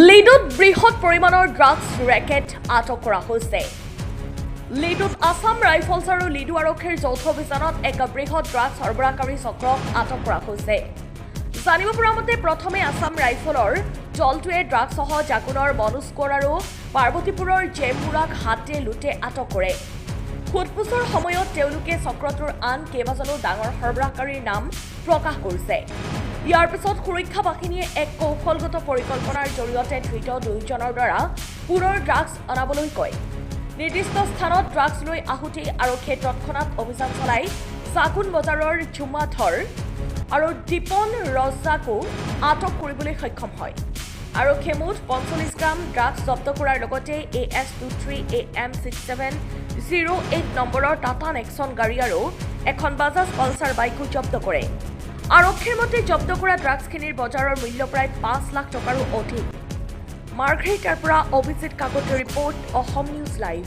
লিডুত বৃহৎ পৰিমাণৰ drugs racket আটক কৰা হৈছে। লিডুত আছাম ৰাইফলছ আৰু লিডু আৰক্ষীৰ যৌথ অভিযানত এক বৃহৎ ড্ৰাগছ সৰবৰাহকাৰী চক্ৰক আটক কৰা হৈছে। জানিব পৰা মতে প্ৰথমে আছাম ৰাইফলৰ দলটোৱে ড্ৰাগছসহ জাকুনৰ মনুস্কৰ আৰু পাৰ্বতীপুৰৰ জেমুৰাক হাতে লুটে আটক কৰে। সোধপোছৰ সময়ত তেওঁলোকে চক্ৰটোৰ আন কেইবাজনো ডাঙৰ সৰবৰাহকাৰীৰ নাম প্ৰকাশ কৰিছে। ইয়াৰ পিছত সুৰক্ষা বাহিনীয়ে এক কৌশলগত পৰিকল্পনাৰ জৰিয়তে ধৃত দুয়োজনৰ দ্বাৰা পুনৰ ড্ৰাগছ অনাবলৈ কয়। নিৰ্দিষ্ট স্থানত ড্ৰাগছ লৈ আহুতি আৰক্ষীয়ে তৎক্ষণাত অভিযান চলাই জাকুন বজাৰৰ ঝুমাথৰ আৰু দীপন ৰজাকো আটক কৰিবলৈ সক্ষম হয়। আৰক্ষীয়ে মুঠ 45 গ্ৰাম ড্ৰাগছ জব্দ কৰাৰ লগতে AS23AM6708 নম্বৰৰ টাটা নেক্সন গাড়ী আৰু এখন বাজাজ পালচাৰ বাইকো জব্দ কৰে। আৰক্ষীৰ মতে জব্দ কৰা ড্ৰাগছখিনিৰ বজাৰৰ মূল্য প্ৰায় 5 লাখ টকাৰো অধিক। মাৰ্ঘেৰিটাৰ পৰা অভিজিত কাকতৰ ৰিপৰ্ট, অসম নিউজ লাইভ।